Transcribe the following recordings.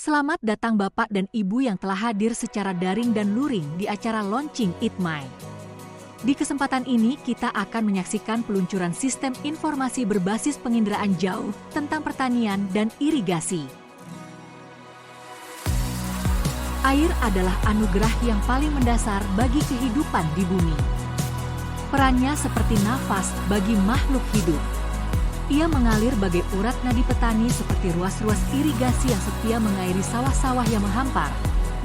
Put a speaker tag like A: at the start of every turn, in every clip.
A: Selamat datang Bapak dan Ibu yang telah hadir secara daring dan luring di acara Launching ITMAI. Di kesempatan ini kita akan menyaksikan peluncuran sistem informasi berbasis penginderaan jauh tentang pertanian dan irigasi. Air adalah anugerah yang paling mendasar bagi kehidupan di bumi. Perannya seperti nafas bagi makhluk hidup. Ia mengalir bagai urat nadi petani seperti ruas-ruas irigasi yang setia mengairi sawah-sawah yang menghampar,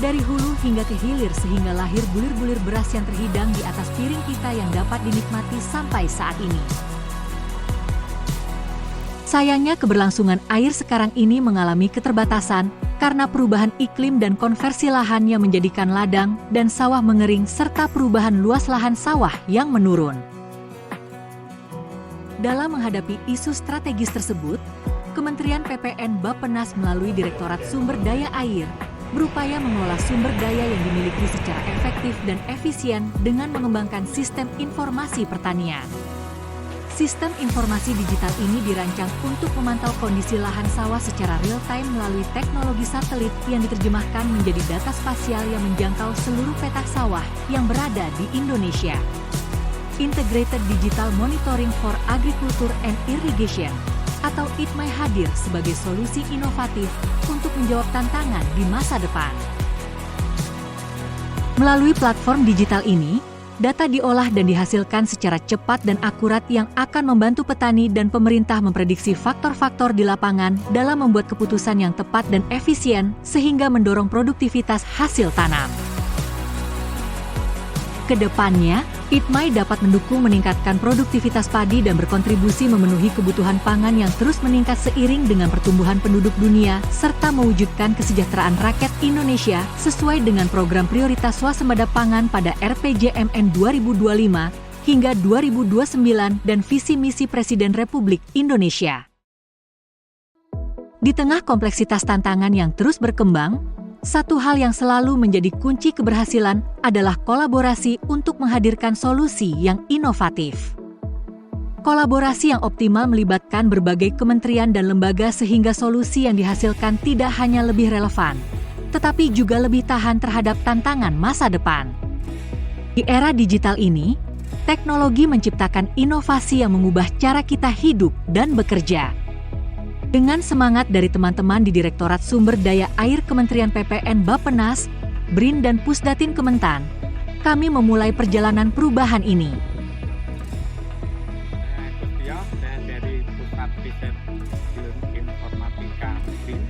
A: dari hulu hingga ke hilir sehingga lahir bulir-bulir beras yang terhidang di atas piring kita yang dapat dinikmati sampai saat ini. Sayangnya keberlangsungan air sekarang ini mengalami keterbatasan karena perubahan iklim dan konversi lahan yang menjadikan ladang dan sawah mengering serta perubahan luas lahan sawah yang menurun. Dalam menghadapi isu strategis tersebut, Kementerian PPN Bappenas melalui Direktorat Sumber Daya Air berupaya mengelola sumber daya yang dimiliki secara efektif dan efisien dengan mengembangkan sistem informasi pertanian. Sistem informasi digital ini dirancang untuk memantau kondisi lahan sawah secara real-time melalui teknologi satelit yang diterjemahkan menjadi data spasial yang menjangkau seluruh petak sawah yang berada di Indonesia. Integrated Digital Monitoring for Agriculture and Irrigation atau ITMAI hadir sebagai solusi inovatif untuk menjawab tantangan di masa depan. Melalui platform digital ini, data diolah dan dihasilkan secara cepat dan akurat yang akan membantu petani dan pemerintah memprediksi faktor-faktor di lapangan dalam membuat keputusan yang tepat dan efisien sehingga mendorong produktivitas hasil tanam. Kedepannya, ITMAI dapat mendukung meningkatkan produktivitas padi dan berkontribusi memenuhi kebutuhan pangan yang terus meningkat seiring dengan pertumbuhan penduduk dunia, serta mewujudkan kesejahteraan rakyat Indonesia sesuai dengan program prioritas swasembada pangan pada RPJMN 2025 hingga 2029 dan visi misi Presiden Republik Indonesia. Di tengah kompleksitas tantangan yang terus berkembang, satu hal yang selalu menjadi kunci keberhasilan adalah kolaborasi untuk menghadirkan solusi yang inovatif. Kolaborasi yang optimal melibatkan berbagai kementerian dan lembaga sehingga solusi yang dihasilkan tidak hanya lebih relevan, tetapi juga lebih tahan terhadap tantangan masa depan. Di era digital ini, teknologi menciptakan inovasi yang mengubah cara kita hidup dan bekerja. Dengan semangat dari teman-teman di Direktorat Sumber Daya Air Kementerian PPN Bappenas, BRIN dan Pusdatin Kementan, kami memulai perjalanan perubahan ini.
B: Saya dari Pusat Riset Informatika BRIN.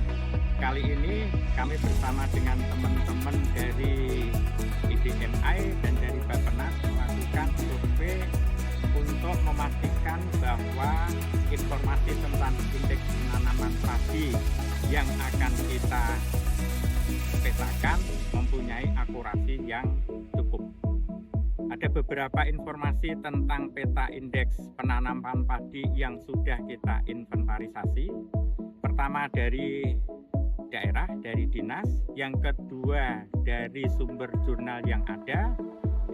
B: Kali ini kami bersama dengan teman-teman dari IDMI dan dari Bappenas melakukan survei untuk memastikan bahwa informasi tentang indeks penanaman padi yang akan kita petakan mempunyai akurasi yang cukup. Ada beberapa informasi tentang peta indeks penanaman padi yang sudah kita inventarisasi. Pertama dari daerah, dari dinas. Yang kedua dari sumber jurnal yang ada.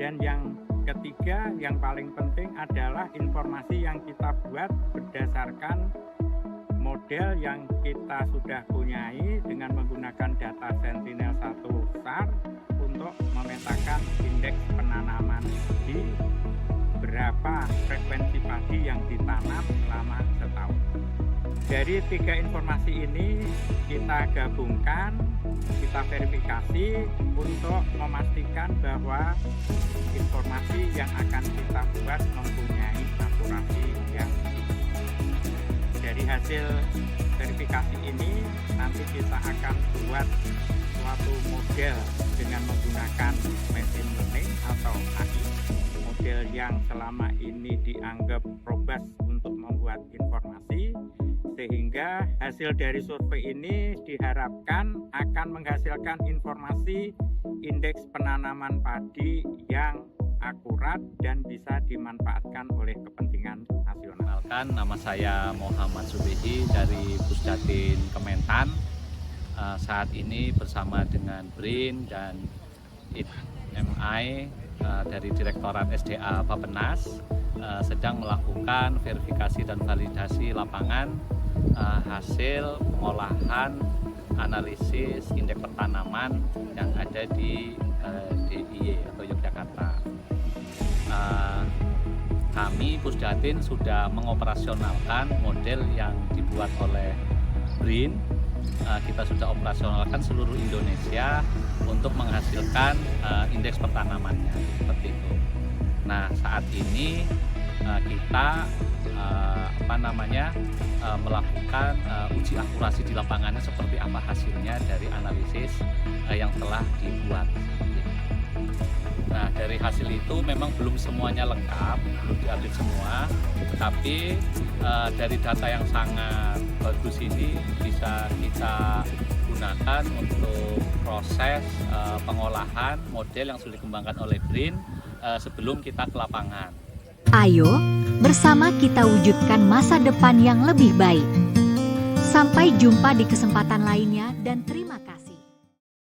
B: Dan yang ketiga, yang paling penting adalah informasi yang kita buat berdasarkan model yang kita sudah punyai dengan menggunakan data Sentinel-1 SAR untuk memetakan indeks penanaman padi, berapa frekuensi padi yang ditanam selama setahun. Dari tiga informasi ini kita gabungkan, kita verifikasi untuk memastikan bahwa informasi yang akan kita buat mempunyai akurasi yang tinggi. Dari hasil verifikasi ini nanti kita akan buat suatu model dengan menggunakan machine learning atau AI, model yang selama ini dianggap robust untuk membuat informasi, sehingga hasil dari survei ini diharapkan akan menghasilkan informasi indeks penanaman padi yang akurat dan bisa dimanfaatkan oleh kepentingan nasional.
C: Nama saya Muhammad Subehi dari Pusdatin Kementan. Saat ini bersama dengan BRIN dan ITMI dari Direktorat SDA Bappenas sedang melakukan verifikasi dan validasi lapangan hasil pengolahan analisis indeks pertanaman yang ada di DIY atau Yogyakarta. Kami Pusdatin sudah mengoperasionalkan model yang dibuat oleh BRIN. Kita sudah operasionalkan seluruh Indonesia untuk menghasilkan indeks pertanamannya seperti itu. Nah, saat ini kita melakukan uji akurasi di lapangannya seperti apa hasilnya dari analisis yang telah dibuat. Nah, dari hasil itu memang belum semuanya lengkap, belum diupdate semua, tetapi dari data yang sangat bagus ini bisa kita gunakan untuk proses pengolahan model yang sudah dikembangkan oleh BRIN sebelum kita ke lapangan.
A: Ayo, bersama kita wujudkan masa depan yang lebih baik. Sampai jumpa di kesempatan lainnya dan terima kasih.